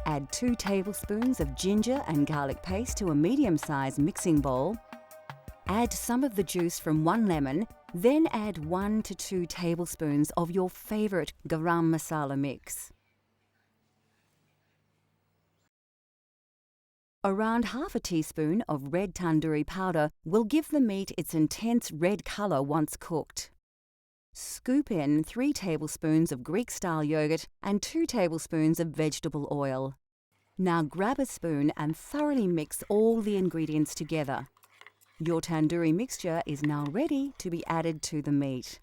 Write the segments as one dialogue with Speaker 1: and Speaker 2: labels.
Speaker 1: Add 2 tablespoons of ginger and garlic paste to a medium-sized mixing bowl. Add some of the juice from 1 lemon, then add 1 to 2 tablespoons of your favourite garam masala mix. Around half a teaspoon of red tandoori powder will give the meat its intense red colour once cooked. Scoop in 3 tablespoons of Greek-style yogurt and 2 tablespoons of vegetable oil. Now grab a spoon and thoroughly mix all the ingredients together. Your tandoori mixture is now ready to be added to the meat.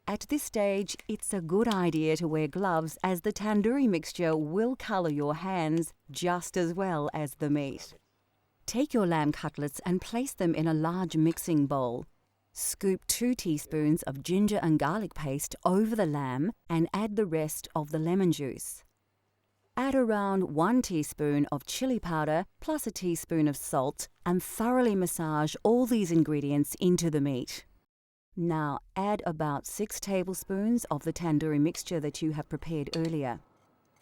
Speaker 1: At this stage, it's a good idea to wear gloves as the tandoori mixture will colour your hands just as well as the meat. Take your lamb cutlets and place them in a large mixing bowl. Scoop 2 teaspoons of ginger and garlic paste over the lamb and add the rest of the lemon juice. Add around 1 teaspoon of chili powder plus a teaspoon of salt and thoroughly massage all these ingredients into the meat. Now add about 6 tablespoons of the tandoori mixture that you have prepared earlier.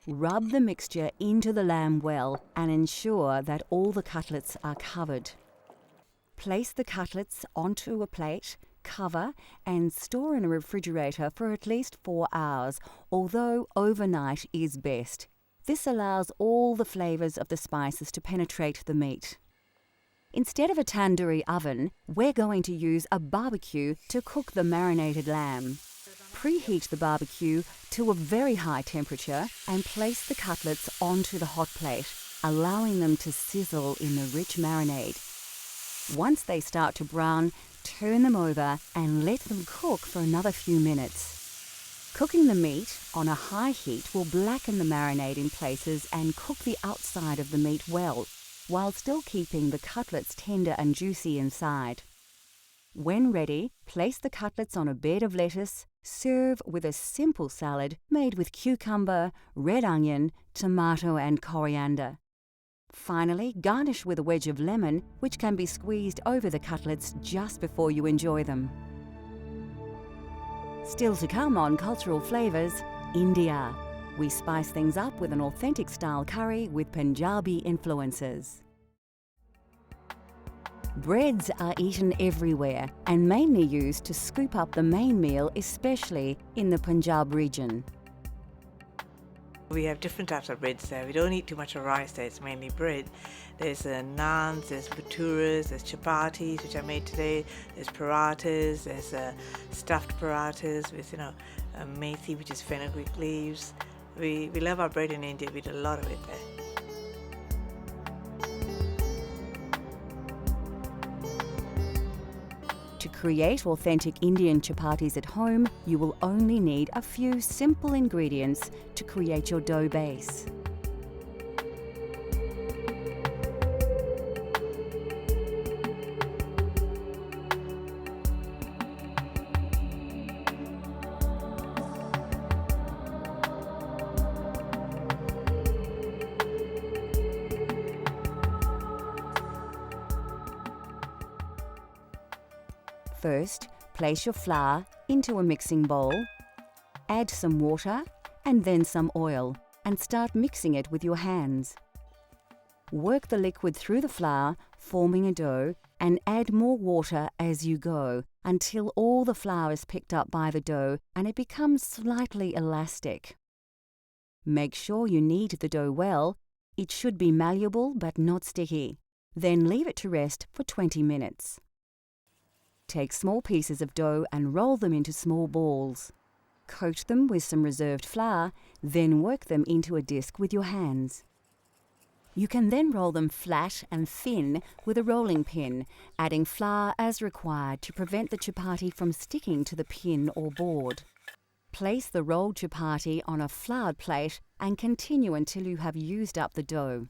Speaker 1: Rub the mixture into the lamb well and ensure that all the cutlets are covered. Place the cutlets onto a plate, cover and store in a refrigerator for at least 4 hours, although overnight is best. This allows all the flavours of the spices to penetrate the meat. Instead of a tandoori oven, we're going to use a barbecue to cook the marinated lamb. Preheat the barbecue to a very high temperature and place the cutlets onto the hot plate, allowing them to sizzle in the rich marinade. Once they start to brown, turn them over and let them cook for another few minutes. Cooking the meat on a high heat will blacken the marinade in places and cook the outside of the meat well, while still keeping the cutlets tender and juicy inside. When ready, place the cutlets on a bed of lettuce. Serve with a simple salad made with cucumber, red onion, tomato and coriander. Finally, garnish with a wedge of lemon, which can be squeezed over the cutlets just before you enjoy them. Still to come on Cultural Flavours, India. We spice things up with an authentic style curry with Punjabi influences. Breads are eaten everywhere and mainly used to scoop up the main meal, especially in the Punjab region.
Speaker 2: We have different types of breads there. We don't eat too much of rice there, it's mainly bread. There's naans, there's bhaturas, there's chapatis, which I made today, there's parathas, there's stuffed parathas with, methi, which is fenugreek leaves. We love our bread in India, we eat a lot of it there.
Speaker 1: To create authentic Indian chapatis at home, you will only need a few simple ingredients to create your dough base. First, place your flour into a mixing bowl, add some water and then some oil, and start mixing it with your hands. Work the liquid through the flour, forming a dough, and add more water as you go until all the flour is picked up by the dough and it becomes slightly elastic. Make sure you knead the dough well. It should be malleable but not sticky. Then leave it to rest for 20 minutes. Take small pieces of dough and roll them into small balls. Coat them with some reserved flour, then work them into a disc with your hands. You can then roll them flat and thin with a rolling pin, adding flour as required to prevent the chapati from sticking to the pin or board. Place the rolled chapati on a floured plate and continue until you have used up the dough.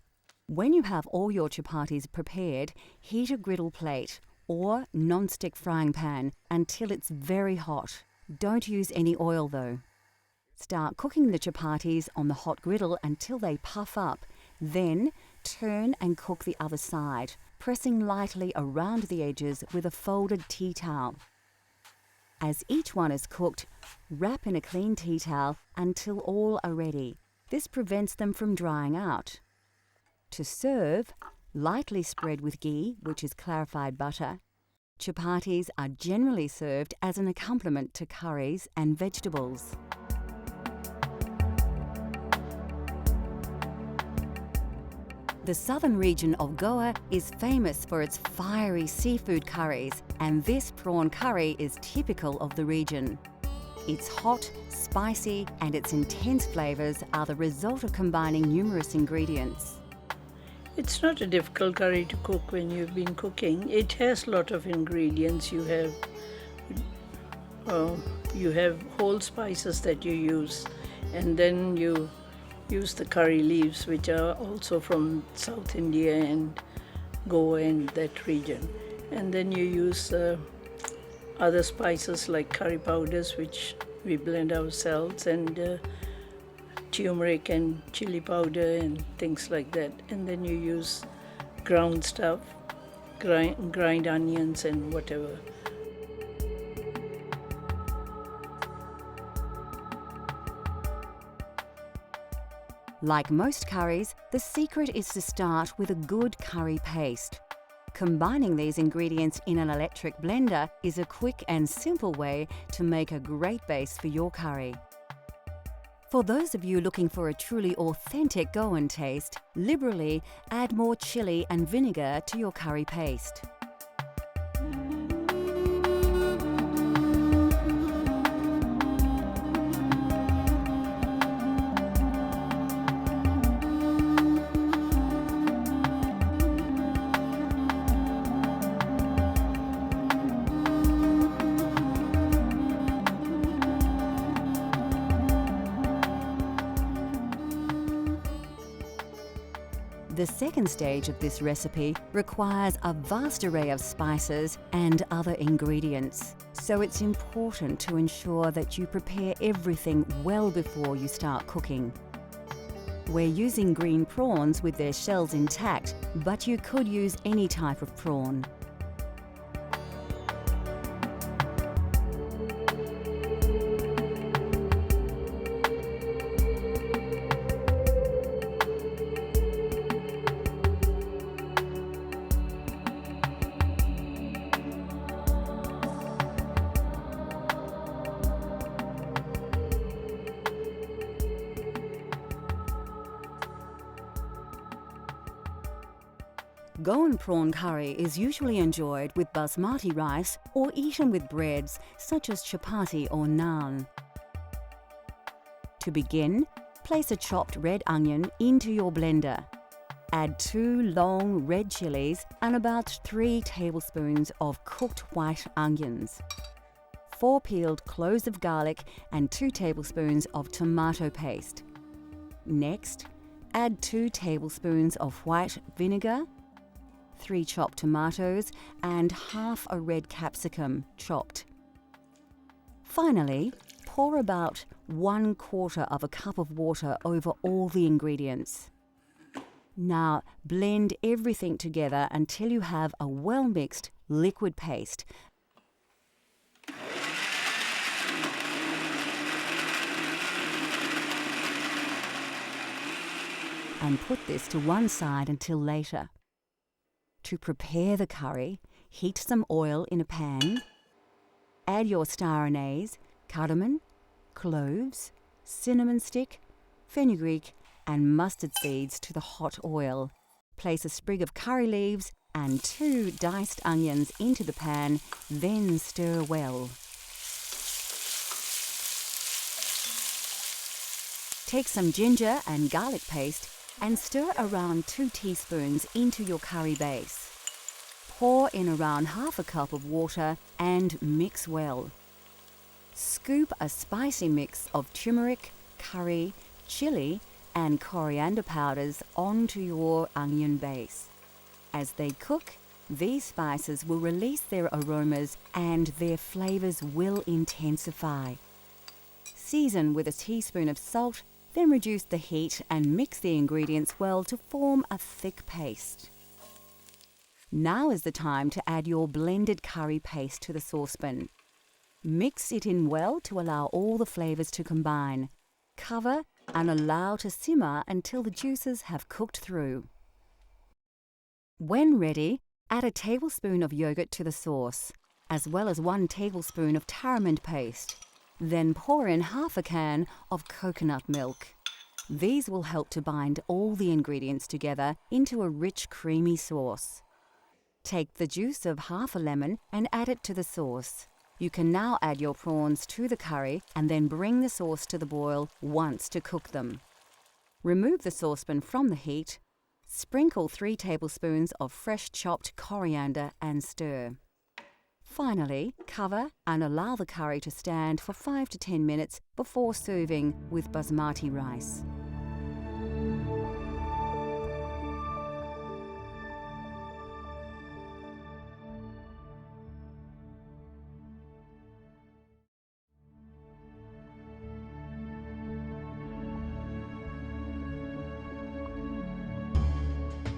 Speaker 1: When you have all your chapatis prepared, heat a griddle plate or non-stick frying pan until it's very hot. Don't use any oil though. Start cooking the chapatis on the hot griddle until they puff up. Then turn and cook the other side, pressing lightly around the edges with a folded tea towel. As each one is cooked, wrap in a clean tea towel until all are ready. This prevents them from drying out. To serve, lightly spread with ghee, which is clarified butter. Chapatis are generally served as an accompaniment to curries and vegetables. The southern region of Goa is famous for its fiery seafood curries, and this prawn curry is typical of the region. It's hot, spicy, and its intense flavours are the result of combining numerous ingredients.
Speaker 3: It's not a difficult curry to cook when you've been cooking. It has a lot of ingredients. You have whole spices that you use, and then you use the curry leaves, which are also from South India and Goa and that region. And then you use other spices like curry powders, which we blend ourselves, and turmeric and chili powder and things like that. And then you use ground stuff, grind onions and whatever.
Speaker 1: Like most curries, the secret is to start with a good curry paste. Combining these ingredients in an electric blender is a quick and simple way to make a great base for your curry. For those of you looking for a truly authentic Goan taste, liberally add more chili and vinegar to your curry paste. The second stage of this recipe requires a vast array of spices and other ingredients, so it's important to ensure that you prepare everything well before you start cooking. We're using green prawns with their shells intact, but you could use any type of prawn. Goan prawn curry is usually enjoyed with basmati rice or eaten with breads such as chapati or naan. To begin, place a chopped red onion into your blender. Add 2 long red chilies and about 3 tablespoons of cooked white onions, 4 peeled cloves of garlic and 2 tablespoons of tomato paste. Next, add 2 tablespoons of white vinegar, 3 chopped tomatoes and half a red capsicum chopped. Finally, pour about 1/4 of a cup of water over all the ingredients. Now blend everything together until you have a well-mixed liquid paste. And put this to one side until later. To prepare the curry, heat some oil in a pan. Add your star anise, cardamom, cloves, cinnamon stick, fenugreek and mustard seeds to the hot oil. Place a sprig of curry leaves and 2 diced onions into the pan, then stir well. Take some ginger and garlic paste and stir around 2 teaspoons into your curry base. Pour in around half a cup of water and mix well. Scoop a spicy mix of turmeric, curry, chili and coriander powders onto your onion base. As they cook, these spices will release their aromas and their flavours will intensify. Season with a teaspoon of salt, then reduce the heat and mix the ingredients well to form a thick paste. Now is the time to add your blended curry paste to the saucepan. Mix it in well to allow all the flavours to combine. Cover and allow to simmer until the juices have cooked through. When ready, add a tablespoon of yogurt to the sauce, as well as 1 tablespoon of tamarind paste. Then pour in half a can of coconut milk. These will help to bind all the ingredients together into a rich, creamy sauce. Take the juice of half a lemon and add it to the sauce. You can now add your prawns to the curry and then bring the sauce to the boil once to cook them. Remove the saucepan from the heat. Sprinkle 3 tablespoons of fresh chopped coriander and stir. Finally, cover and allow the curry to stand for 5 to 10 minutes before serving with basmati rice.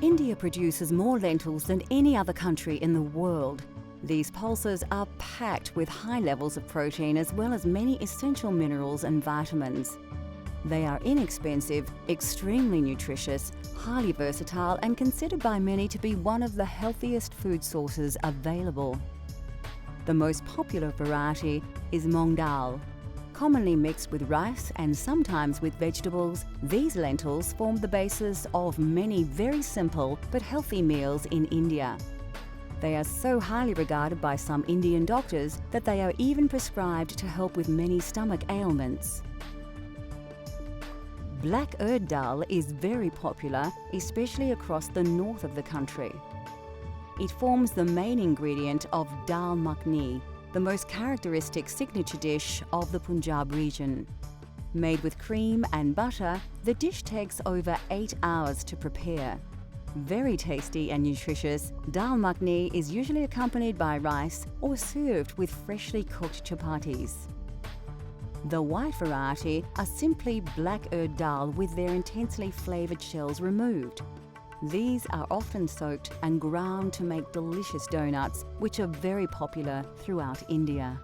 Speaker 1: India produces more lentils than any other country in the world. These pulses are packed with high levels of protein as well as many essential minerals and vitamins. They are inexpensive, extremely nutritious, highly versatile and considered by many to be one of the healthiest food sources available. The most popular variety is Moong Dal. Commonly mixed with rice and sometimes with vegetables, these lentils form the basis of many very simple but healthy meals in India. They are so highly regarded by some Indian doctors that they are even prescribed to help with many stomach ailments. Black urd dal is very popular, especially across the north of the country. It forms the main ingredient of dal makhani, the most characteristic signature dish of the Punjab region. Made with cream and butter, the dish takes over 8 hours to prepare. Very tasty and nutritious, dal makhani is usually accompanied by rice or served with freshly cooked chapatis. The white variety are simply black urd dal with their intensely flavoured shells removed. These are often soaked and ground to make delicious donuts, which are very popular throughout India.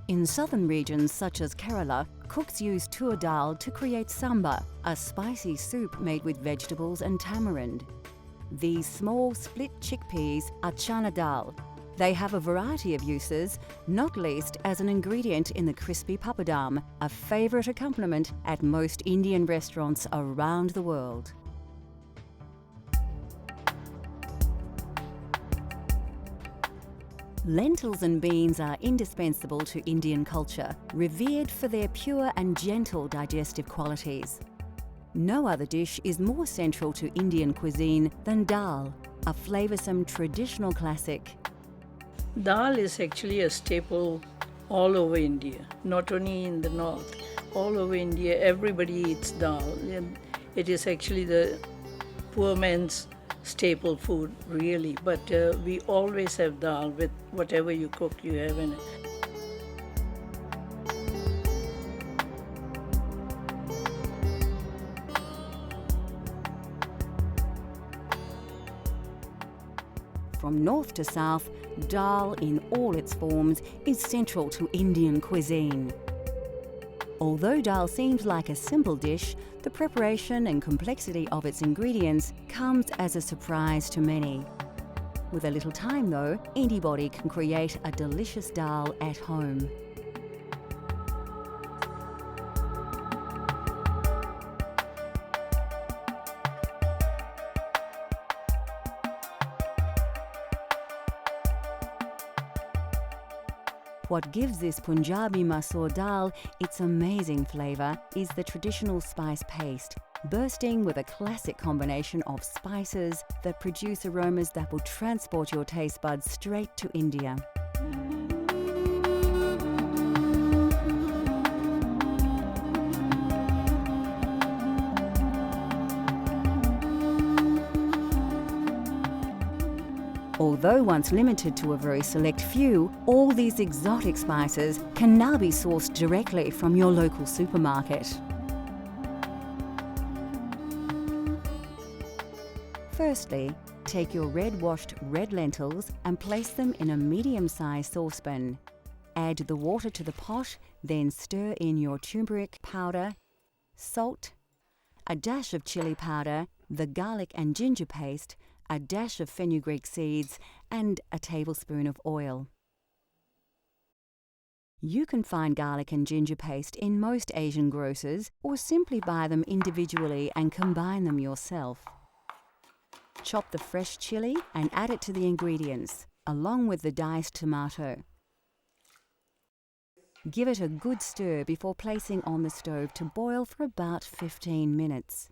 Speaker 1: In southern regions such as Kerala, cooks use tur dal to create sambar, a spicy soup made with vegetables and tamarind. These small split chickpeas are chana dal. They have a variety of uses, not least as an ingredient in the crispy papadam, a favourite accompaniment at most Indian restaurants around the world. Lentils and beans are indispensable to Indian culture, revered for their pure and gentle digestive qualities. No other dish is more central to Indian cuisine than dal, a flavoursome traditional classic.
Speaker 3: Dal is actually a staple all over India, not only in the north. All over India, everybody eats dal. It is actually the poor man's staple food, really, but we always have dal with whatever you cook, you have in it.
Speaker 1: From north to south, dal in all its forms is central to Indian cuisine. Although dal seems like a simple dish, the preparation and complexity of its ingredients comes as a surprise to many. With a little time though, anybody can create a delicious dal at home. What gives this Punjabi masoor dal its amazing flavour is the traditional spice paste, bursting with a classic combination of spices that produce aromas that will transport your taste buds straight to India. Although once limited to a very select few, all these exotic spices can now be sourced directly from your local supermarket. Firstly, take your washed red lentils and place them in a medium-sized saucepan. Add the water to the pot, then stir in your turmeric powder, salt, a dash of chili powder, the garlic and ginger paste, a dash of fenugreek seeds, and a tablespoon of oil. You can find garlic and ginger paste in most Asian grocers or simply buy them individually and combine them yourself. Chop the fresh chili and add it to the ingredients, along with the diced tomato. Give it a good stir before placing on the stove to boil for about 15 minutes.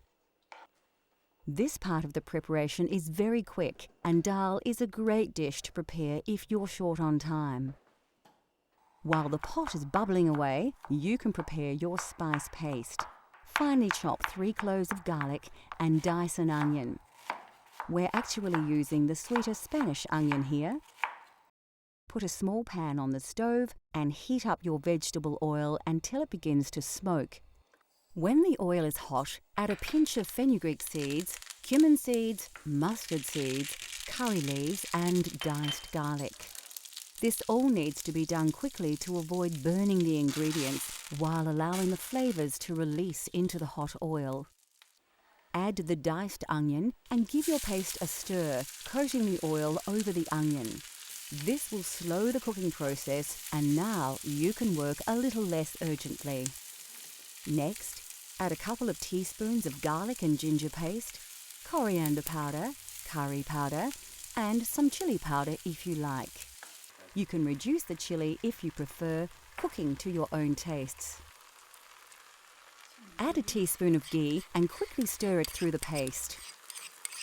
Speaker 1: This part of the preparation is very quick, and dal is a great dish to prepare if you're short on time. While the pot is bubbling away, you can prepare your spice paste. Finely chop 3 cloves of garlic and dice an onion. We're actually using the sweeter Spanish onion here. Put a small pan on the stove and heat up your vegetable oil until it begins to smoke. When the oil is hot, add a pinch of fenugreek seeds, cumin seeds, mustard seeds, curry leaves, and diced garlic. This all needs to be done quickly to avoid burning the ingredients while allowing the flavours to release into the hot oil. Add the diced onion and give your paste a stir, coating the oil over the onion. This will slow the cooking process, and now you can work a little less urgently. Next, add a couple of teaspoons of garlic and ginger paste, coriander powder, curry powder, and some chili powder if you like. You can reduce the chili if you prefer, cooking to your own tastes. Add a teaspoon of ghee and quickly stir it through the paste.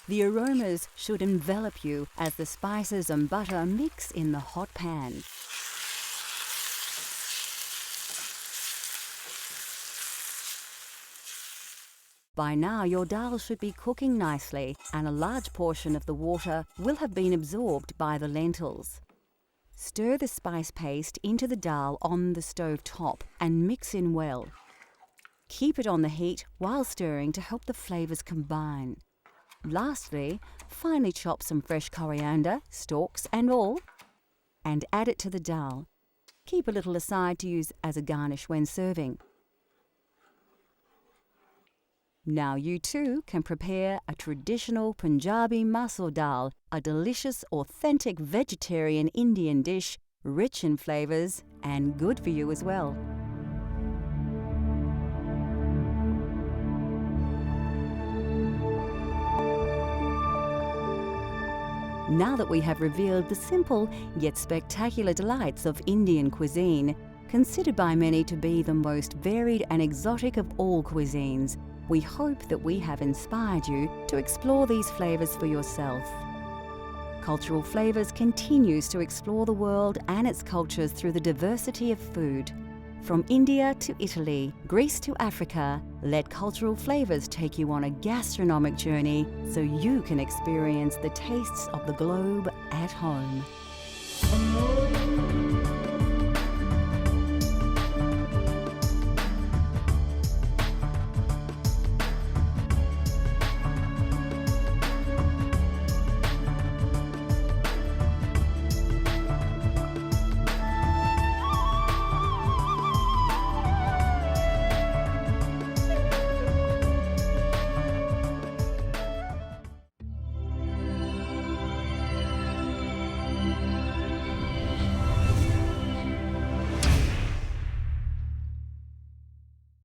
Speaker 1: The aromas should envelop you as the spices and butter mix in the hot pan. By now, your dal should be cooking nicely, and a large portion of the water will have been absorbed by the lentils. Stir the spice paste into the dal on the stove top and mix in well. Keep it on the heat while stirring to help the flavours combine. Lastly, finely chop some fresh coriander, stalks and all, and add it to the dal. Keep a little aside to use as a garnish when serving. Now you too can prepare a traditional Punjabi masoor dal, a delicious, authentic vegetarian Indian dish, rich in flavours and good for you as well. Now that we have revealed the simple yet spectacular delights of Indian cuisine, considered by many to be the most varied and exotic of all cuisines, we hope that we have inspired you to explore these flavours for yourself. Cultural Flavours continues to explore the world and its cultures through the diversity of food. From India to Italy, Greece to Africa, let Cultural Flavours take you on a gastronomic journey so you can experience the tastes of the globe at home.